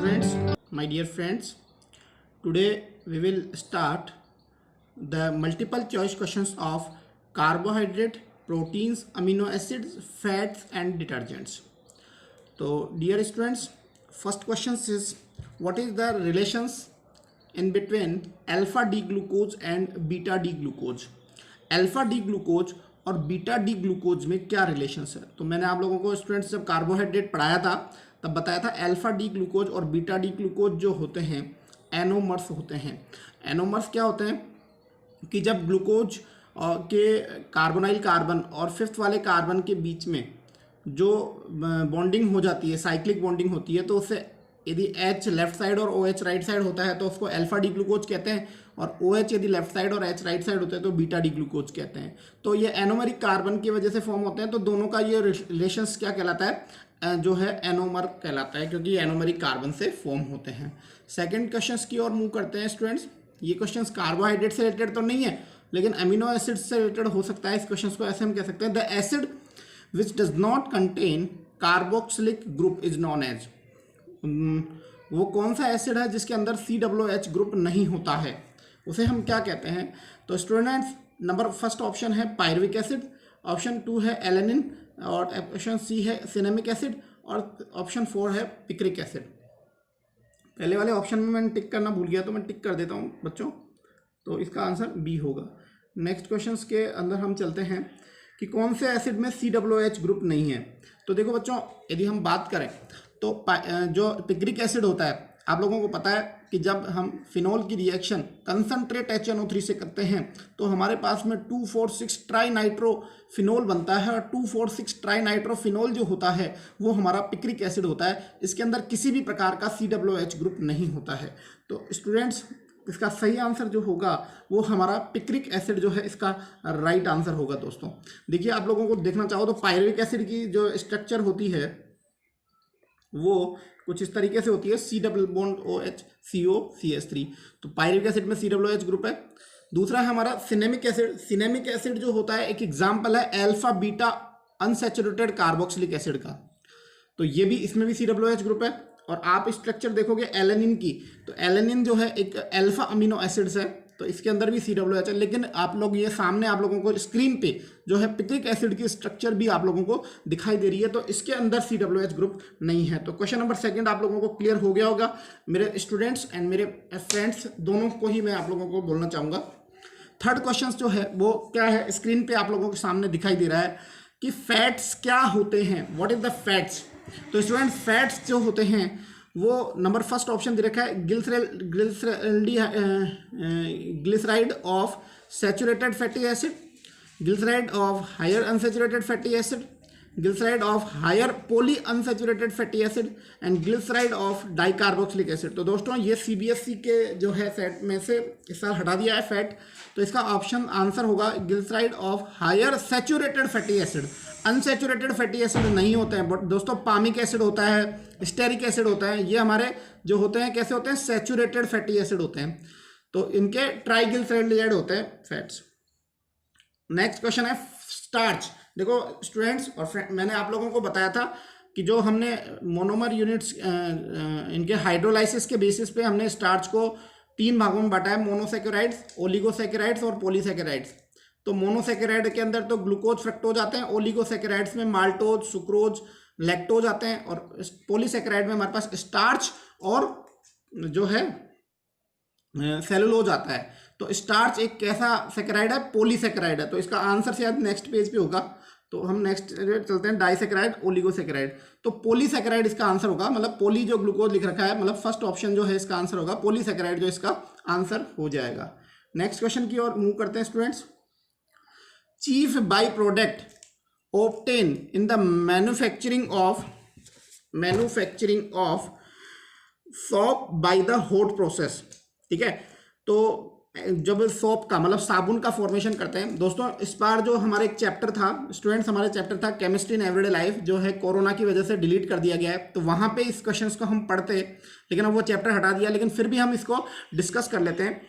students, my dear friends, today we will start the multiple choice questions of carbohydrate, proteins, amino acids, fats and detergents. So dear students, first question is what is the relations in between alpha D glucose and beta D glucose? Alpha D glucose और beta D glucose में क्या relations है? तो मैंने आप लोगों को students जब कार्बोहाइड्रेट पढ़ाया था तब बताया था अल्फा डी ग्लूकोज और बीटा डी ग्लूकोज जो होते हैं एनोमर्स होते हैं। एनोमर्स क्या होते हैं कि जब ग्लूकोज के कार्बोनाइल कार्बन और फिफ्थ वाले कार्बन के बीच में जो बॉन्डिंग हो जाती है, साइक्लिक बॉन्डिंग होती है, तो उससे यदि H लेफ्ट साइड और OH राइट साइड होता है तो उसको अल्फा डी ग्लूकोज कहते हैं, और OH यदि लेफ्ट साइड और H राइट साइड होता है तो बीटा डी ग्लूकोज कहते हैं। तो ये एनोमरिक कार्बन की वजह से फॉर्म होते हैं, तो दोनों का ये रिलेशंस क्या कहलाता है, जो है एनोमर कहलाता है, क्योंकि ये एनोमरिक कार्बन से फॉर्म होते हैं। सेकेंड क्वेश्चन की ओर मूव करते हैं स्टूडेंट्स। ये क्वेश्चन कार्बोहाइड्रेट से रिलेटेड तो नहीं है, लेकिन अमीनो एसिड से रिलेटेड हो सकता है। इस क्वेश्चन को ऐसे हम कह सकते हैं, the acid which does not contain carboxylic group is non as. वो कौन सा एसिड है जिसके अंदर COOH ग्रुप नहीं होता है, उसे हम क्या कहते हैं? तो स्टूडेंट्स नंबर फर्स्ट ऑप्शन है पायरुविक एसिड, ऑप्शन 2 है एलेनिन, और ऑप्शन C है सिनेमिक एसिड, और ऑप्शन 4 है पिक्रिक एसिड। पहले वाले ऑप्शन में मैंने टिक करना भूल गया तो मैं टिक कर देता हूँ बच्चों, तो इसका आंसर B होगा। नेक्स्ट क्वेश्चन के अंदर हम चलते हैं कि कौन से एसिड में COOH ग्रुप नहीं है। तो देखो बच्चों, यदि हम बात करें तो जो पिक्रिक एसिड होता है, आप लोगों को पता है कि जब हम फिनोल की रिएक्शन कंसनट्रेट HNO3 से करते हैं तो हमारे पास में 2,4,6 ट्राई नाइट्रोफिनोल बनता है, और 2,4,6 ट्राई नाइट्रोफिनोल जो होता है वो हमारा पिक्रिक एसिड होता है। इसके अंदर किसी भी प्रकार का COOH ग्रुप नहीं होता है। तो स्टूडेंट्स इसका सही आंसर जो होगा वो हमारा पिक्रिक एसिड जो है, इसका राइट आंसर होगा। दोस्तों देखिए, आप लोगों को देखना चाहो तो पायरुविक एसिड की जो स्ट्रक्चर होती है वो कुछ इस तरीके से होती है, C+OH COCH3। तो पायरुविक एसिड में COOH ग्रुप है। दूसरा है हमारा सिनेमिक एसिड। सिनेमिक एसिड जो होता है एक एग्जाम्पल है alpha beta unsaturated carboxylic acid का, तो ये भी इसमें भी COOH ग्रुप है। और आप स्ट्रक्चर देखोगे एलेनिन की, तो एलेनिन जो है एक अल्फा अमीनो एसिड्स है, तो इसके अंदर भी COOH है। लेकिन आप लोग ये सामने आप लोगों को स्क्रीन पे जो है पिक्रिक एसिड की स्ट्रक्चर भी आप लोगों को दिखाई दे रही है, तो इसके अंदर COOH ग्रुप नहीं है। तो क्वेश्चन नंबर सेकंड आप लोगों को क्लियर हो गया होगा। मेरे स्टूडेंट्स एंड मेरे फ्रेंड्स दोनों को ही मैं आप लोगों को बोलना चाहूँगा। थर्ड क्वेश्चन जो है वो क्या है, स्क्रीन पे आप लोगों के सामने दिखाई दे रहा है कि फैट्स क्या होते हैं, व्हाट इज द फैट्स। तो स्टूडेंट फैट्स जो होते हैं वो नंबर फर्स्ट ऑप्शन दे रखा है glyceride of saturated fatty acid, glyceride of higher unsaturated fatty acid, glyceride of higher poly unsaturated fatty acid and glyceride of dicarboxylic acid. तो दोस्तों ये CBSE के जो है सेट में से इस साल हटा दिया है फैट, तो इसका ऑप्शन आंसर होगा glyceride of higher saturated fatty acid. Unsaturated fatty acid नहीं होते हैं बट दोस्तों पामिक एसिड होता है, स्टेरिक एसिड होता है, ये हमारे जो होते हैं कैसे होते हैं, सैचुरेटेड फैटी एसिड होते हैं, तो इनके ट्राइग्लिसराइड होते हैं फैट्स। नेक्स्ट क्वेश्चन है स्टार्च। देखो स्टूडेंट्स और मैंने आप लोगों को बताया था कि जो हमने मोनोमर यूनिट्स इनके हाइड्रोलाइसिस के बेसिस पे हमने स्टार्च को 3 भागों में बांटा है, मोनोसैकेराइड्स, ओलिगोसैकेराइड्स और पॉलीसैकेराइड्स। तो मोनोसैकेराइड के अंदर तो ग्लूकोज फ्रक्टोज आते हैं, ओलिगोसैकेराइड्स में माल्टोज, सुक्रोज, लैक्टोज आते हैं, और पॉलीसैकेराइड में हमारे पास स्टार्च और जो है सेलुलोज आता है। तो स्टार्च एक कैसा सैकेराइड है, पॉलीसैकेराइड है, तो इसका आंसर शायद नेक्स्ट पेज पे होगा। तो हम नेक्स्ट चलते हैं, डाइसैकेराइड, ओलिगोसैकेराइड। तो पॉलीसैकेराइड इसका आंसर होगा, मतलब पॉली जो ग्लूकोज लिख रखा है, मतलब फर्स्ट ऑप्शन जो है इसका आंसर होगा पॉलीसैकेराइड, जो इसका आंसर हो जाएगा। नेक्स्ट क्वेश्चन की ओर मूव करते हैं students. Chief by product obtain in the manufacturing of soap by the hot process। ठीक है, तो जब सोप का मतलब साबुन का फॉर्मेशन करते हैं दोस्तों, इस बार जो हमारा एक चैप्टर था स्टूडेंट्स, हमारे चैप्टर था केमिस्ट्री इन एवरीडे लाइफ, जो है कोरोना की वजह से डिलीट कर दिया गया है, तो वहाँ पे इस क्वेश्चंस को हम पढ़ते, लेकिन अब वो चैप्टर हटा दिया, लेकिन फिर भी हम इसको डिस्कस कर लेते हैं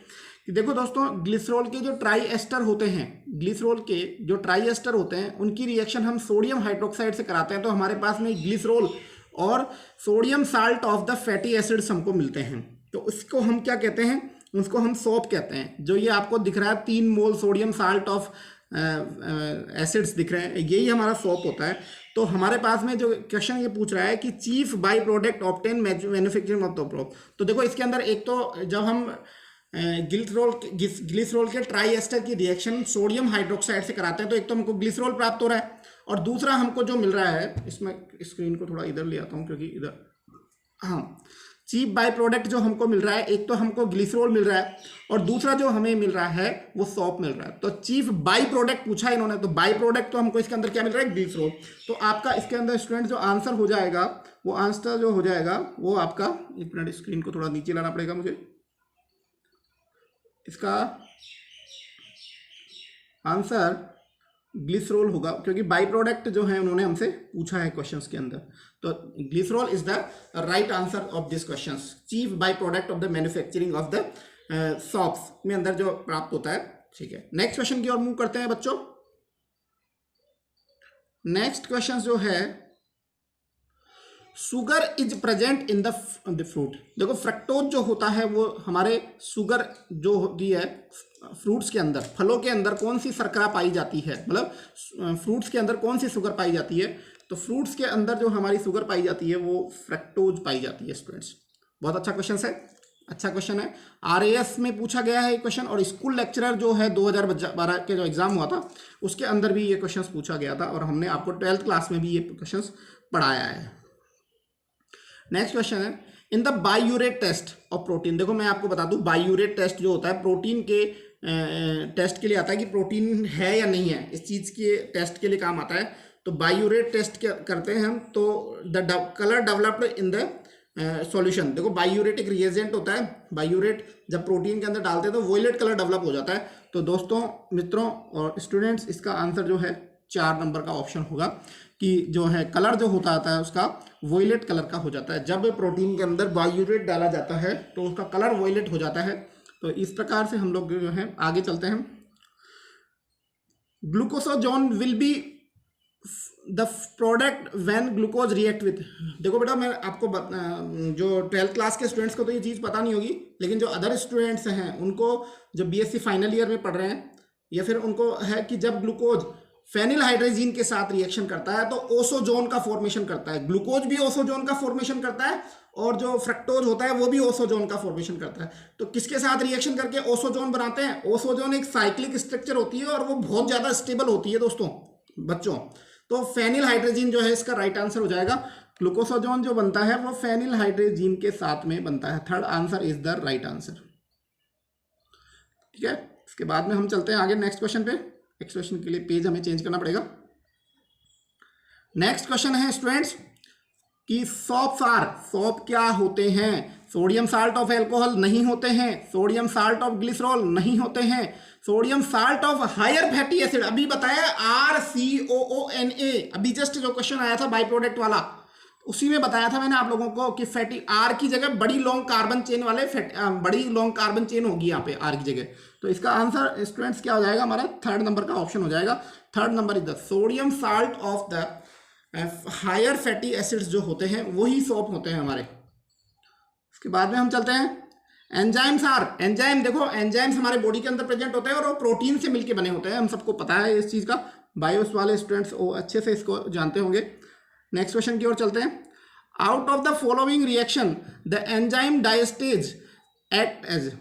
कि देखो दोस्तों, ग्लिसरॉल के जो ट्राई एस्टर होते हैं, ग्लिसरॉल के जो ट्राई एस्टर होते हैं उनकी रिएक्शन हम सोडियम हाइड्रोक्साइड से कराते हैं, तो हमारे पास में ग्लिसरॉल और sodium salt of the fatty acids हमको मिलते हैं। तो उसको हम क्या कहते हैं, उसको हम सोप कहते हैं। जो ये आपको दिख रहा है 3 मोल सोडियम साल्ट ऑफ एसिड्स दिख रहे हैं, यही हमारा सोप होता है। तो हमारे पास में जो क्वेश्चन ये पूछ रहा है कि chief by product obtain manufacturing of the prop, तो देखो इसके अंदर एक तो जब हम ग्लिसरॉल के ट्राई एस्टर की रिएक्शन सोडियम हाइड्रोक्साइड से कराते हैं तो एक तो हमको ग्लिसरॉल प्राप्त हो रहा है, और दूसरा हमको जो मिल रहा है, इसमें स्क्रीन को थोड़ा इधर ले आता हूँ क्योंकि इधर, हाँ, चीप बाई प्रोडक्ट जो हमको मिल रहा है, एक तो हमको ग्लिसरॉल मिल रहा है और दूसरा जो हमें मिल रहा है वो सॉप मिल रहा है। तो चीफ बाई प्रोडक्ट पूछा इन्होंने, तो बाई प्रोडक्ट तो हमको इसके अंदर क्या मिल रहा है, ग्लिसरॉल। तो आपका इसके अंदर स्टूडेंट जो आंसर हो जाएगा, वो आंसर जो हो जाएगा वो आपका, एक मिनट स्क्रीन को थोड़ा नीचे लाना पड़ेगा मुझे, इसका आंसर ग्लिसरॉल होगा, क्योंकि बाई प्रोडक्ट जो है उन्होंने हमसे पूछा है क्वेश्चंस के अंदर। तो glycerol is the right answer of this questions. Chief by product of the manufacturing of the shops में अंदर जो प्राप्त होता है। ठीक है, नेक्स्ट क्वेश्चन की ओर मूव करते हैं बच्चों। नेक्स्ट क्वेश्चन जो है, sugar is present in the fruit. देखो फ्रक्टोज जो होता है वो हमारे शुगर जो होती है फ्रूट्स के अंदर, फलों के अंदर कौन सी शर्करा पाई जाती है, मतलब फ्रूट्स के अंदर कौन सी शुगर पाई जाती है, तो फ्रूट्स के अंदर जो हमारी शुगर पाई जाती है वो फ्रक्टोज पाई जाती है स्टूडेंट्स। बहुत अच्छा क्वेश्चन है, अच्छा क्वेश्चन है, RAS में पूछा गया है ये क्वेश्चन, और स्कूल लेक्चरर जो है 2012 के जो एग्जाम हुआ था उसके अंदर भी ये क्वेश्चन पूछा गया था, और हमने आपको 12th क्लास में भी ये क्वेश्चन पढ़ाया है। नेक्स्ट क्वेश्चन है, in the biuret test of protein. देखो मैं आपको बता दूं, बायूरेट टेस्ट जो होता है प्रोटीन के टेस्ट के लिए आता है कि प्रोटीन है या नहीं है, इस चीज़ के टेस्ट के लिए काम आता है। तो बायूरेट टेस्ट करते हैं हम, तो the colour developed in the solution. देखो बायूरेट एक रिएजेंट होता है, बायूरेट जब प्रोटीन के अंदर डालते हैं तो वोयलेट कलर डेवलप हो जाता है। तो दोस्तों, मित्रों और स्टूडेंट्स, इसका आंसर जो है 4 नंबर का ऑप्शन होगा कि जो है कलर जो होता है उसका वोयलेट कलर का हो जाता है। जब प्रोटीन के अंदर बायूरेट डाला जाता है तो उसका कलर वोयलेट हो जाता है। तो इस प्रकार से हम लोग जो है आगे चलते हैं। Glucosazone will be the product when glucose react with. देखो बेटा, मैं आपको जो 12th क्लास के स्टूडेंट्स को तो ये चीज़ पता नहीं होगी, लेकिन जो अदर स्टूडेंट्स हैं उनको जो BSc फाइनल ईयर में पढ़ रहे हैं, या फिर उनको है कि जब ग्लूकोज फेनिल हाइड्रोजीन के साथ रिएक्शन करता है तो ओसोजोन का फॉर्मेशन करता है। ग्लूकोज भी ओसोजोन का फॉर्मेशन करता है, और जो फ्रक्टोज होता है वो भी ओसोजोन का फॉर्मेशन करता है। तो किसके साथ रिएक्शन करके ओसोजोन बनाते हैं? ओसोजोन एक साइक्लिक स्ट्रक्चर होती है और वो बहुत ज़्यादा स्टेबल होती है दोस्तों, बच्चों। तो फेनिल हाइड्रोजीन जो है इसका राइट आंसर हो जाएगा। ग्लूकोसोजोन जो बनता है वो फेनिल हाइड्रोजीन के साथ में बनता है। Third answer is the right answer. ठीक है, इसके बाद में हम चलते हैं आगे नेक्स्ट क्वेश्चन पे। नेक्स्ट क्वेश्चन के लिए पेज हमें चेंज करना पड़ेगा। नेक्स्ट क्वेश्चन है स्टूडेंट्स कि सॉप क्या होते हैं? सोडियम साल्ट ऑफ एल्कोहल नहीं होते हैं, सोडियम साल्ट ऑफ ग्लिसरॉल नहीं होते हैं, sodium salt of higher fatty acid अभी बताया RCOONA, अभी जस्ट जो क्वेश्चन आया था बाई प्रोडक्ट वाला उसी में बताया था मैंने आप लोगों को कि फैटी R की जगह बड़ी लॉन्ग कार्बन चेन वाले बड़ी लॉन्ग कार्बन चेन होगी यहाँ पे R की जगह। तो इसका आंसर स्टूडेंट्स क्या हो जाएगा? हमारा थर्ड नंबर का ऑप्शन हो जाएगा। Third number is the sodium salt of the higher fatty acids जो होते हैं वही सॉप होते हैं हमारे। इसके बाद में हम चलते हैं एंजाइम्स एंजाइम। देखो एंजाइम्स हमारे बॉडी के अंदर प्रेजेंट होते हैं और वो प्रोटीन से मिलके बने होते हैं, हम सबको पता है इस चीज़ का। बायोस वाले स्टूडेंट्स वो अच्छे से इसको जानते होंगे। नेक्स्ट क्वेश्चन की ओर चलते हैं। Out of the following reaction the enzyme diastase act as.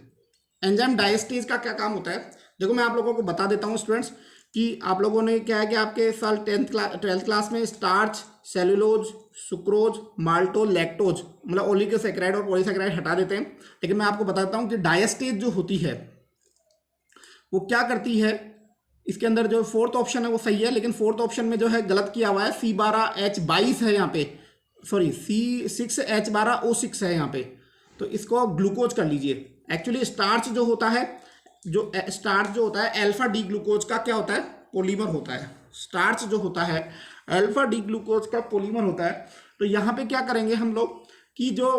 Enzyme diastase का क्या काम होता है? देखो मैं आप लोगों को बता देता हूँ स्टूडेंट्स कि आप लोगों ने क्या है कि आपके साल 12th क्लास में starch, cellulose, sucrose, maltose, lactose मतलब ओलिगोसैकेराइड और पॉलीसैकेराइड हटा देते हैं। लेकिन मैं आपको बताता हूँ कि डायस्टेज जो होती है वो क्या करती है। इसके अंदर जो फोर्थ ऑप्शन है वो सही है, लेकिन फोर्थ ऑप्शन में जो है गलत किया हुआ है। C12H22 है यहाँ पे, सॉरी C6H12O6 है यहाँ पे, तो इसको ग्लूकोज कर लीजिए। एक्चुअली स्टार्च जो होता है अल्फा डी ग्लूकोज का क्या होता है? पॉलीमर होता है। स्टार्च जो होता है अल्फा डी ग्लूकोज का पॉलीमर होता है। तो यहाँ पे क्या करेंगे हम लोग कि जो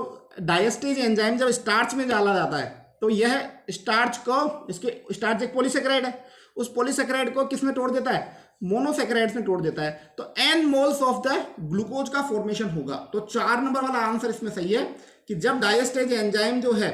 डायस्टेज एंजाइम जब स्टार्च में डाला जाता है तो यह स्टार्च को, इसके स्टार्च एक पॉलीसैकेराइड है, उस पॉलीसैकेराइड को किस में तोड़ देता है? मोनोसेकेराइड्स में तोड़ देता है। तो n moles of the glucose का फॉर्मेशन होगा। तो 4 नंबर वाला आंसर इसमें सही है कि जब डायस्टेज एंजाइम जो है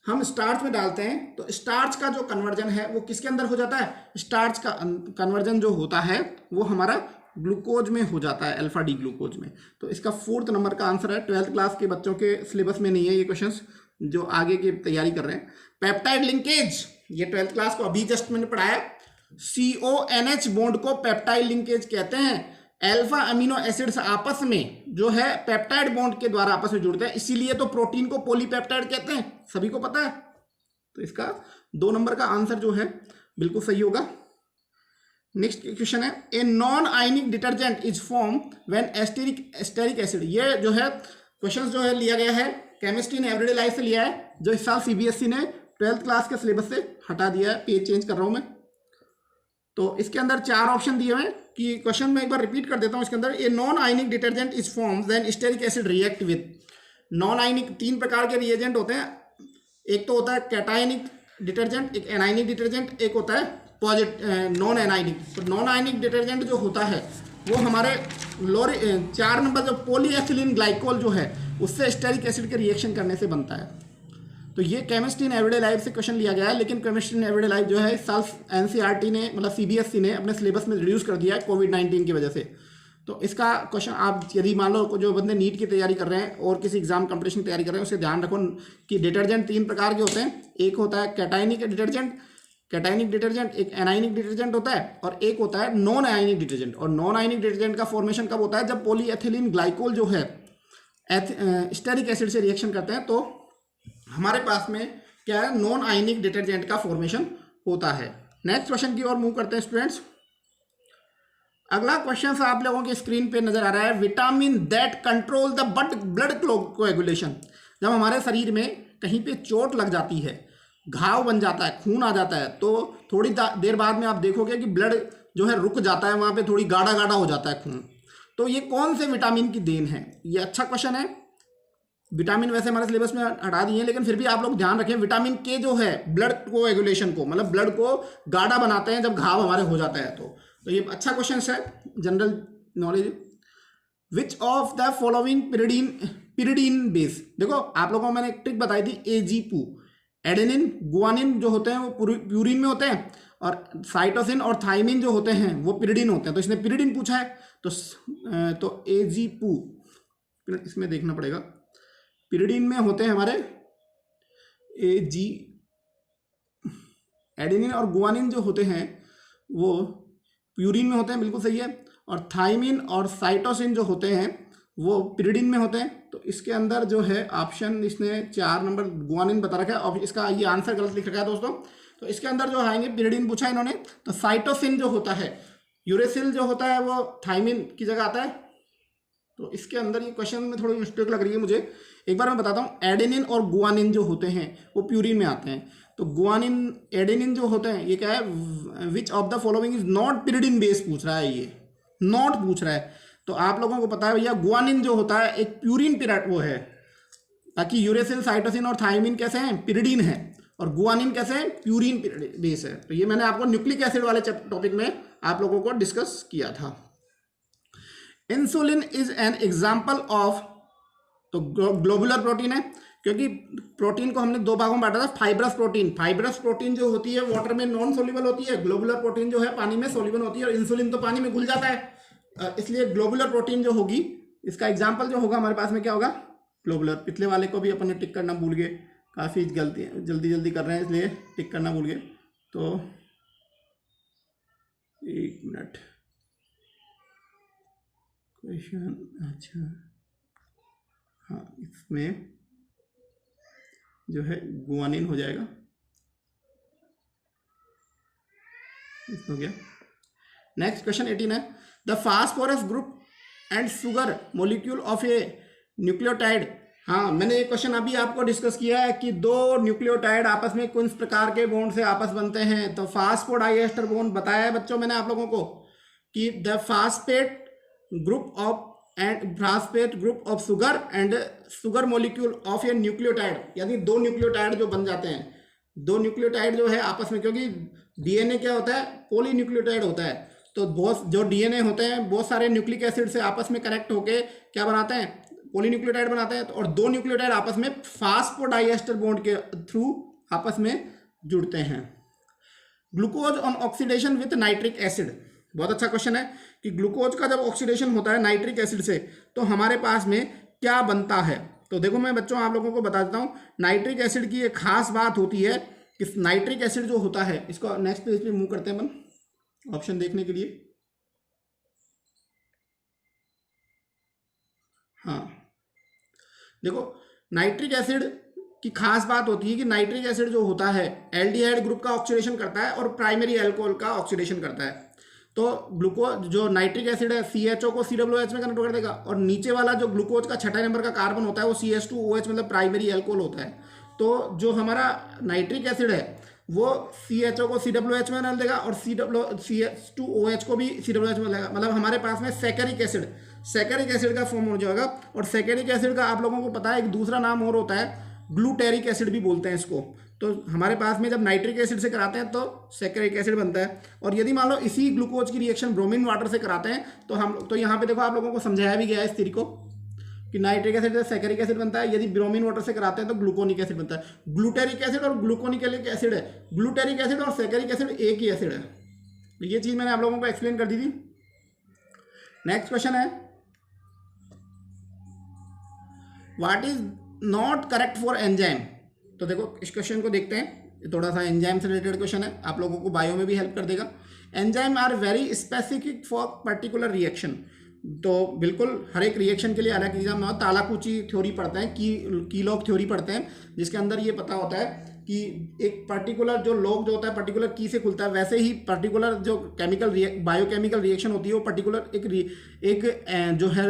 हम स्टार्च में डालते हैं तो स्टार्च का जो कन्वर्जन है वो किसके अंदर हो जाता है, स्टार्च का कन्वर्जन जो होता है वो हमारा ग्लूकोज में हो जाता है, अल्फा डी ग्लूकोज में। तो इसका 4th नंबर का आंसर है। 12th क्लास के बच्चों के सिलेबस में नहीं है ये क्वेश्चंस, जो आगे की तैयारी कर रहे हैं। पेप्टाइड लिंकेज, ये 12th क्लास को अभी जस्ट मैंने पढ़ाया। CONH बॉन्ड को पेप्टाइड लिंकेज कहते हैं। अल्फा अमीनो एसिड्स आपस में जो है पेप्टाइड बॉन्ड के द्वारा आपस में जुड़ते हैं, इसीलिए तो प्रोटीन को पॉलीपेप्टाइड कहते हैं, सभी को पता है। तो इसका 2 नंबर का आंसर जो है बिल्कुल सही होगा। नेक्स्ट क्वेश्चन है, a non ionic detergent is form when asterisk acid. ये जो है क्वेश्चन जो है लिया गया है केमिस्ट्री ने एवरीडे लाइफ से लिया है, जो इस साल CBSE ने 12th क्लास के सिलेबस से हटा दिया है। पेज चेंज कर रहा हूं मैं। तो इसके अंदर 4 ऑप्शन दिए हुए हैं कि क्वेश्चन में एक बार रिपीट कर देता हूं। इसके अंदर a non ionic detergent is form when asterisk acid react with. Non ionic 3 प्रकार के रिएजेंट होते हैं, एक तो होता है कैटायनिक डिटर्जेंट, एक एनायनिक डिटर्जेंट, एक होता है नॉन एनायनिक। तो नॉन आयनिक डिटर्जेंट जो होता है वो हमारे 4 नंबर जो पॉलीएथिलीन ग्लाइकोल जो है उससे एस्टेरिक एसिड के रिएक्शन करने से बनता है। तो ये केमिस्ट्री इन एवरीडे लाइफ से क्वेश्चन लिया गया है, लेकिन केमिस्ट्री इन एवरीडे लाइफ जो है इस साल NCERT ने मतलब CBSE ने अपने सिलेबस में रिड्यूस कर दिया है कोविड-19 की वजह से। तो इसका क्वेश्चन आप यदि मान लो जो बंदे नीट की तैयारी कर रहे हैं और किसी एग्जाम कंपटीशन की तैयारी कर रहे हैं, उससे ध्यान रखो कि डिटर्जेंट 3 प्रकार के होते हैं। एक होता है कैटायनिक डिटर्जेंट, एक एनायनिक डिटर्जेंट होता है, और एक होता है नॉन आयनिक डिटर्जेंट। और नॉन आयनिक डिटर्जेंट का फॉर्मेशन कब होता है, जब पॉलीएथिलीन ग्लाइकोल जो है एस्टेरिक एसिड से रिएक्शन करते हैं, तो हमारे पास में क्या है, नॉन आयनिक डिटर्जेंट का फॉर्मेशन होता है। नेक्स्ट क्वेश्चन की ओर मूव करते हैं स्टूडेंट्स। अगला क्वेश्चन आप लोगों की स्क्रीन पे नजर आ रहा है, vitamin that control the blood coagulation. जब हमारे शरीर में कहीं पे चोट लग जाती है, घाव बन जाता है, खून आ जाता है, तो थोड़ी देर बाद में आप देखोगे कि ब्लड जो है रुक जाता है, वहां पे थोड़ी गाढ़ा गाढ़ा हो जाता है खून। तो ये कौन से विटामिन की देन है? ये अच्छा क्वेश्चन है। विटामिन वैसे हमारे सिलेबस में हटा दिए हैं, लेकिन फिर भी आप लोग ध्यान रखें, विटामिन के जो है ब्लड कोएगुलेशन को, मतलब ब्लड को गाढ़ा बनाते हैं जब घाव हमारे हो जाता है। तो ये अच्छा क्वेश्चन है, general knowledge. Which of the following pyridine base. देखो आप लोगों को मैंने एक ट्रिक बताई थी, AGPU। एडेनिन गुआनिन जो होते हैं वो प्यूरिन में होते हैं, और साइटोसिन और थाइमिन जो होते हैं वो पिरिडीन होते हैं। तो इसने पिरिडीन पूछा है, तो AGPU इसमें देखना पड़ेगा। पिरिडीन में होते हैं हमारे एडेनिन, और गुआनिन जो होते हैं वो प्यूरिन में होते हैं, बिल्कुल सही है। और थाइमिन और साइटोसिन जो होते हैं वो पिरिडीन में होते हैं। तो इसके अंदर जो है ऑप्शन इसने 4 नंबर गुआनिन बता रखा है, और इसका ये आंसर गलत लिख रखा है दोस्तों। तो इसके अंदर जो आएंगे, पिरिडीन पूछा इन्होंने, तो साइटोसिन जो होता है, यूरेसिल जो होता है वो थाइमिन की जगह आता है। तो इसके अंदर ये क्वेश्चन में थोड़ी मिस्टेक लग रही है मुझे, एक बार मैं बताता हूँ। एडेनिन और गुआनिन जो होते हैं वो प्यूरिन में आते हैं। तो गुआनिन एडेनिन जो होते हैं ये क्या है, which of the following is not pyridine base पूछ रहा है, ये नॉट पूछ रहा है। तो आप लोगों को पता है भैया, गुआनिन जो होता है एक प्यूरिन पिराट वो है, बाकी यूरेसिल साइटोसिन और थाइमिन कैसे हैं, पिरिडीन है, और गुआनिन कैसे हैं, प्यूरिन बेस है। तो ये मैंने आपको न्यूक्लिक एसिड वाले टॉपिक में आप लोगों को डिस्कस किया था। Insulin is an example of, तो ग्लोबुलर प्रोटीन है, क्योंकि प्रोटीन को हमने 2 भागों में बांटा था। फाइब्रस प्रोटीन जो होती है वाटर में नॉन सोल्यूबल होती है, ग्लोबुलर प्रोटीन जो है पानी में सोल्यूबल होती है, और इंसुलिन तो पानी में घुल जाता है। इसलिए ग्लोबुलर प्रोटीन जो होगी, इसका एग्जाम्पल जो होगा हमारे पास में क्या होगा, ग्लोबुलर। पिछले वाले को भी अपन ने टिक करना भूल गए, काफ़ी जल्दी कर रहे हैं, इसलिए टिक करना भूल गए। तो 1 मिनट, क्वेश्चन, अच्छा हाँ, इसमें जो है गुआनिन हो जाएगा, हो गया। नेक्स्ट क्वेश्चन 18 है, the phosphorus group and sugar molecule of A nucleotide. हाँ, मैंने एक क्वेश्चन अभी आपको डिस्कस किया है कि 2 न्यूक्लियोटाइड आपस में किस प्रकार के बॉन्ड से आपस बनते हैं। तो फास्फोडाइएस्टर बॉन्ड बताया है बच्चों मैंने आप लोगों को कि the phosphate group of sugar and sugar molecule of A nucleotide, यानी 2 न्यूक्लियोटाइड जो बन जाते हैं, 2 न्यूक्लियोटाइड जो है आपस में, क्योंकि DNA क्या होता है, पॉलीन्यूक्लियोटाइड होता है। तो बहुत जो डीएनए होते हैं बहुत सारे न्यूक्लिक एसिड से आपस में कनेक्ट होके क्या बनाते हैं, पॉलीन्यूक्लियोटाइड बनाते हैं, और दो न्यूक्लियोटाइड आपस में फास्फोडाइएस्टर बॉन्ड के थ्रू आपस में जुड़ते हैं। Glucose on oxidation with nitric acid, बहुत अच्छा क्वेश्चन है कि ग्लूकोज का जब ऑक्सीडेशन होता है नाइट्रिक एसिड से तो हमारे पास में क्या बनता है। तो देखो मैं बच्चों आप लोगों को बता देता हूँ, नाइट्रिक एसिड की एक खास बात होती है कि नाइट्रिक एसिड जो होता है, इसको नेक्स्ट पेज पे मूव करते हैं अपन ऑप्शन देखने के लिए। हाँ देखो, नाइट्रिक एसिड की खास बात होती है कि नाइट्रिक एसिड जो होता है एल्डिहाइड ग्रुप का ऑक्सीडेशन करता है और प्राइमरी अल्कोहल का ऑक्सीडेशन करता है। तो ग्लूकोज जो नाइट्रिक एसिड है CHO को COOH में कन्वर्ट कर देगा, और नीचे वाला जो ग्लूकोज का छठा नंबर का कार्बन होता है वो CH2OH मतलब प्राइमरी अल्कोहल होता है। तो जो हमारा नाइट्रिक एसिड है वो CHO को COOH में डाल देगा और CH2OH को भी COOH में डालेगा, मतलब हमारे पास में सैकरिक एसिड का फॉर्म हो जाएगा। और सैकरिक एसिड का आप लोगों को पता है एक दूसरा नाम और होता है, ग्लूटेरिक एसिड भी बोलते हैं इसको। तो हमारे पास में जब नाइट्रिक एसिड से कराते हैं तो सैकरिक एसिड बनता है, और यदि मान लो इसी ग्लूकोज की रिएक्शन ब्रोमीन वाटर से कराते हैं तो हम तो यहाँ पे देखो आप लोगों को समझाया भी गया है इस तरीको कि नाइट्रिक एसिड से सैकरिक एसिड बनता है, यदि ब्रोमीन वाटर से कराते हैं तो ग्लूकोनिक एसिड बनता है। ग्लूटेरिक एसिड और ग्लूकोनिक एसिड है, ग्लूटेरिक एसिड और सैकरिक एसिड एक ही एसिड है। तो ये चीज़ मैंने आप लोगों को एक्सप्लेन कर दी थी। नेक्स्ट क्वेश्चन है, what is not correct for enzyme. तो देखो इस क्वेश्चन को देखते हैं, थोड़ा सा एंजाइम से रिलेटेड क्वेश्चन है, आप लोगों को बायो में भी हेल्प कर देगा। Enzyme are very specific for particular reaction. तो बिल्कुल हर एक रिएक्शन के लिए अलग एग्जाम में तालाकुची थ्योरी पढ़ते हैं, की लॉग थ्योरी पढ़ते हैं, जिसके अंदर ये पता होता है कि एक पर्टिकुलर जो लॉग जो होता है पर्टिकुलर की से खुलता है, वैसे ही पर्टिकुलर जो केमिकल बायोकेमिकल रिएक्शन होती है वो पर्टिकुलर एक जो है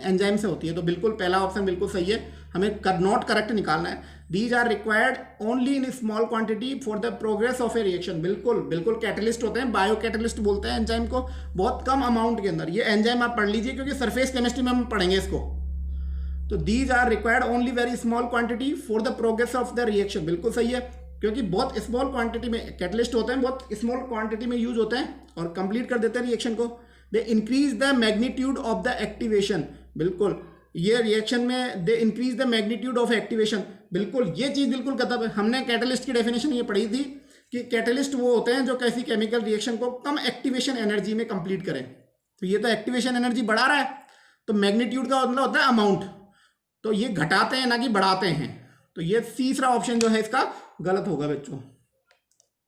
एंजाइम से होती है। तो बिल्कुल पहला ऑप्शन बिल्कुल सही है, हमें नॉट करेक्ट निकालना है। These are required only in small quantity for the progress of a reaction. बिल्कुल कैटलिस्ट होते हैं, बायो कैटलिस्ट बोलते हैं एंजाइम को, बहुत कम अमाउंट के अंदर। ये एंजाइम आप पढ़ लीजिए क्योंकि सरफेस केमिस्ट्री में हम पढ़ेंगे इसको। तो these are required only very small quantity for the progress of the reaction, बिल्कुल सही है, क्योंकि बहुत स्मॉल क्वांटिटी में कैटलिस्ट होते हैं, बहुत स्मॉल क्वांटिटी में यूज होते हैं और कंप्लीट कर देते हैं रिएक्शन को। They increase the magnitude of the activation, बिल्कुल ये रिएक्शन में they increase the magnitude of activation, बिल्कुल ये चीज बिल्कुल कतब है। हमने कैटलिस्ट की डेफिनेशन ये पढ़ी थी कि कैटलिस्ट वो होते हैं जो कैसी केमिकल रिएक्शन को कम एक्टिवेशन एनर्जी में कंप्लीट करें। तो ये तो एक्टिवेशन एनर्जी बढ़ा रहा है, तो मैग्नीट्यूड का मतलब होता है अमाउंट, तो ये घटाते हैं ना कि बढ़ाते हैं। तो ये तीसरा ऑप्शन जो है इसका गलत होगा बच्चों।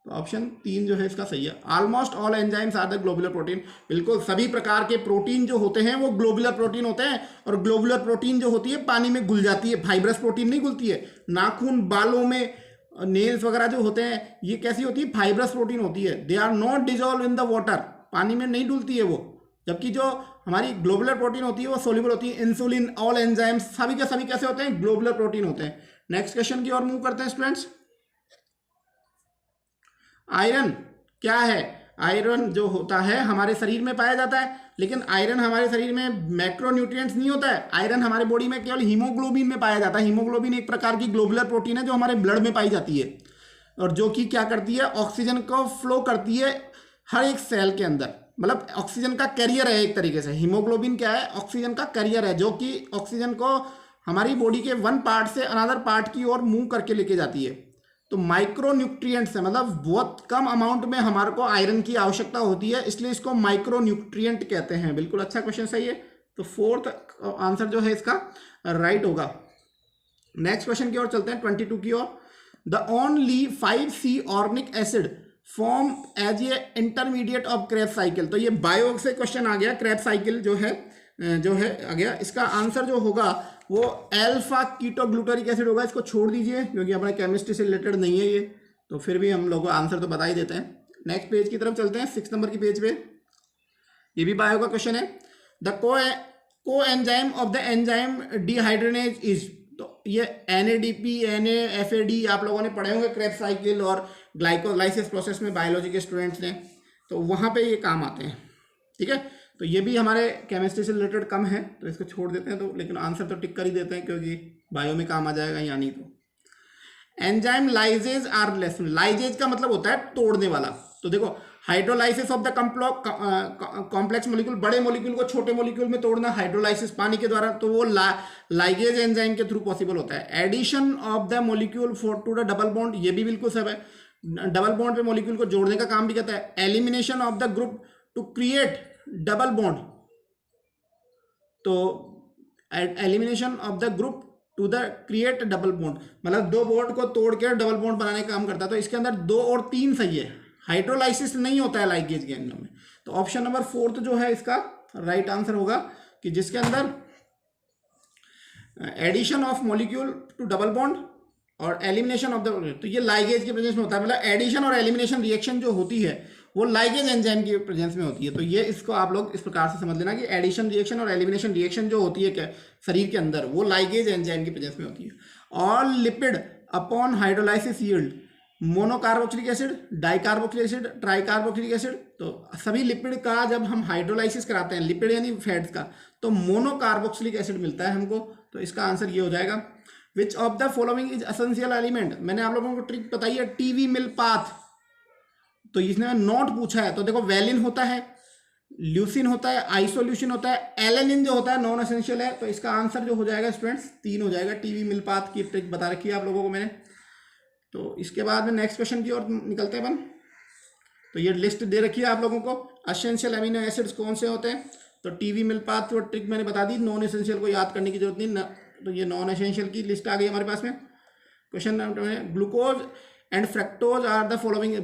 तो ऑप्शन 3 जो है इसका सही है। Almost all enzymes are the globular protein, बिल्कुल सभी प्रकार के प्रोटीन जो होते हैं वो ग्लोबुलर प्रोटीन होते हैं, और ग्लोबुलर प्रोटीन जो होती है पानी में घुल जाती है, फाइब्रस प्रोटीन नहीं घुलती है। नाखून, बालों में नेल्स वगैरह जो होते हैं ये कैसी होती है, फाइब्रस प्रोटीन होती है। They are not dissolve in the water, पानी में नहीं डुलती है वो। जबकि जो हमारी ग्लोबुलर प्रोटीन होती है वो सोल्यूबल होती है। इंसुलिन, ऑल एंजाइम्स सभी के सभी कैसे होते हैं, ग्लोबुलर प्रोटीन होते हैं। नेक्स्ट क्वेश्चन की ओर मूव करते हैं स्टूडेंट्स। आयरन क्या है, आयरन जो होता है हमारे शरीर में पाया जाता है, लेकिन आयरन हमारे शरीर में मैक्रोन्यूट्रिएंट्स नहीं होता है। आयरन हमारे बॉडी में केवल हीमोग्लोबिन में पाया जाता है। हीमोग्लोबिन एक प्रकार की ग्लोबुलर प्रोटीन है जो हमारे ब्लड में पाई जाती है, और जो कि क्या करती है, ऑक्सीजन को फ्लो करती है हर एक सेल के अंदर, मतलब ऑक्सीजन का कैरियर है एक तरीके से। हीमोग्लोबिन क्या है, ऑक्सीजन का कैरियर है, जो कि ऑक्सीजन को हमारी बॉडी के वन पार्ट से अनदर पार्ट की ओर मूव करके लेके जाती है। तो माइक्रो न्यूट्रिएंट्स है, मतलब बहुत कम अमाउंट में हमारे को आयरन की आवश्यकता होती है, इसलिए इसको माइक्रो न्यूट्रिएंट कहते हैं। बिल्कुल अच्छा क्वेश्चन सही है। तो फोर्थ आंसर जो है इसका राइट होगा। नेक्स्ट क्वेश्चन की ओर चलते हैं 22 की ओर। The only 5C organic acid form as a intermediate of Krebs cycle. तो ये बायो से क्वेश्चन आ गया, क्रेब्स साइकिल जो है आ गया। इसका आंसर जो होगा वो अल्फा कीटोग्लूटरिक एसिड होगा। इसको छोड़ दीजिए क्योंकि अपने केमिस्ट्री से रिलेटेड नहीं है ये, तो फिर भी हम लोग आंसर तो बता ही देते हैं। नेक्स्ट पेज की तरफ चलते हैं, 6 नंबर की पेज पे। ये भी बायो का क्वेश्चन है। The coenzyme of the enzyme dehydrogenase is. तो ये NADP, NAFAD आप लोगों ने पढ़े होंगे क्रेब्स साइकिल और ग्लाइकोलाइसिस प्रोसेस में बायोलॉजी के स्टूडेंट्स ने, तो वहाँ पे ये काम आते हैं। ठीक है, तो ये भी हमारे केमिस्ट्री से रिलेटेड कम है, तो इसको छोड़ देते हैं। तो लेकिन आंसर तो टिक कर ही देते हैं क्योंकि बायो में काम आ जाएगा या नहीं। तो enzyme lyases are less. Lyases का मतलब होता है तोड़ने वाला। तो देखो hydrolysis of the complex molecule, बड़े मोलिक्यूल को छोटे मोलिक्यूल में तोड़ना हाइड्रोलाइसिस पानी के द्वारा, तो वो लाइगेज एंजाइम के थ्रू पॉसिबल होता है। Addition of the molecule for to the double bond, ये भी बिल्कुल सब है, डबल बॉन्ड पे मोलिक्यूल को जोड़ने का काम भी करता है। Elimination of the group to create double bond, तो elimination of the group to the create double bond, मतलब दो बॉन्ड को तोड़ के डबल बॉन्ड बनाने का काम करता है। तो इसके अंदर 2 और 3 सही है, हाइड्रोलाइसिस नहीं होता है लाइगेज के एंजाइम में। तो ऑप्शन नंबर 4 जो है इसका राइट आंसर होगा, कि जिसके अंदर addition of molecule to double bond और एलिमिनेशन ऑफ द, तो ये लाइगेज के प्रेजेंस में होता है। मतलब एडिशन और एलिमिनेशन रिएक्शन जो होती है वो लाइगेज एंजाइम की प्रेजेंस में होती है। तो ये इसको आप लोग इस प्रकार से समझ लेना कि एडिशन रिएक्शन और एलिमिनेशन रिएक्शन जो होती है क्या शरीर के अंदर, वो लाइगेज एंजाइम की प्रेजेंस में होती है। All lipid upon hydrolysis yield monocarboxylic acid, dicarboxylic acid, tricarboxylic acid. तो सभी लिपिड का जब हम हाइड्रोलाइसिस कराते हैं, लिपिड यानी फैट्स का, तो मोनोकार्बोक्सिलिक एसिड मिलता है हमको। तो इसका आंसर ये हो जाएगा, which of the following is essential element. मैंने आप लोगों को ट्रिक बताई है, टीवी मिल पाथ, तो इसने नोट पूछा है। तो देखो वैलिन होता है, ल्यूसिन होता है, आइसोल्यूसिन होता है, एलेनिन जो होता है नॉन एसेंशियल है। तो इसका आंसर जो हो जाएगा स्टूडेंट्स 3 हो जाएगा। टीवी मिल पाथ की ट्रिक बता रखी है आप लोगों को मैंने। तो इसके बाद में नेक्स्ट क्वेश्चन की ओर निकलते हैं अपन। तो ये लिस्ट दे रखी है आप लोगों को, एसेंशियल अमीनो एसिड्स कौन से होते हैं। तो टीवी मिल पाथ और ट्रिक मैंने बता दी, नॉन एसेंशियल को याद करने की जरूरत नहीं। तो ये नॉन एसेंशियल की लिस्ट आ गई हमारे पास में। Question number, glucose and fructose are the following,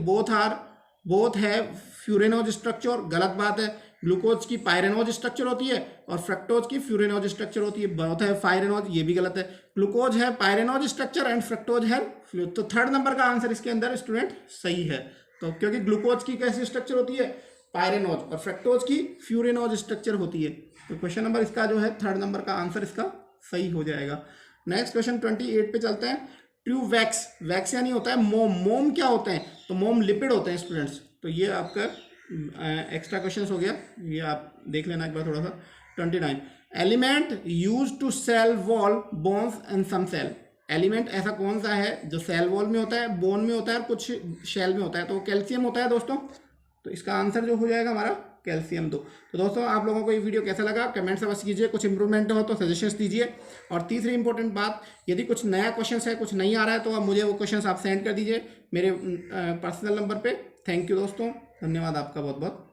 both है फ्यूरेनोज स्ट्रक्चर, गलत बात है। ग्लूकोज की पायरेनोज स्ट्रक्चर होती है और फ्रक्टोज की फ्यूरेनोज स्ट्रक्चर होती है, बोथ है पायरेनोज, ये भी गलत है। ग्लूकोज है पायरेनोज स्ट्रक्चर एंड फ्रक्टोज है फ्लूइड। तो 3rd नंबर का आंसर इसके अंदर स्टूडेंट सही है। तो क्योंकि ग्लूकोज की कैसी स्ट्रक्चर होती है, पायरेनोज, और फ्रक्टोज की फ्यूरेनोज स्ट्रक्चर होती है। तो क्वेश्चन नंबर इसका जो है 3rd नंबर का आंसर इसका सही हो जाएगा। नेक्स्ट क्वेश्चन 28 पे चलते हैं। ट्रू वैक्स, वैक्स यानी होता है मोम। मोम क्या होते हैं, तो मोम लिपिड होते हैं स्टूडेंट्स। तो ये आपका एक्स्ट्रा क्वेश्चन हो गया, ये आप देख लेना एक बार थोड़ा सा। 29, element use to cell wall bones and some cell. Element ऐसा कौन सा है जो सेल वॉल में होता है, बोन में होता है और कुछ शेल में होता है। तो कैल्शियम होता है दोस्तों। तो इसका आंसर जो हो जाएगा हमारा कैल्शियम 2। तो दोस्तों आप लोगों को ये वीडियो कैसा लगा कमेंट से बस कीजिए, कुछ इंप्रूवमेंट हो तो सजेशंस दीजिए। और तीसरी इंपॉर्टेंट बात, यदि कुछ नया क्वेश्चन है, कुछ नहीं आ रहा है, तो आप मुझे वो क्वेश्चन आप सेंड कर दीजिए मेरे पर्सनल नंबर पे। थैंक यू दोस्तों, धन्यवाद आपका बहुत बहुत।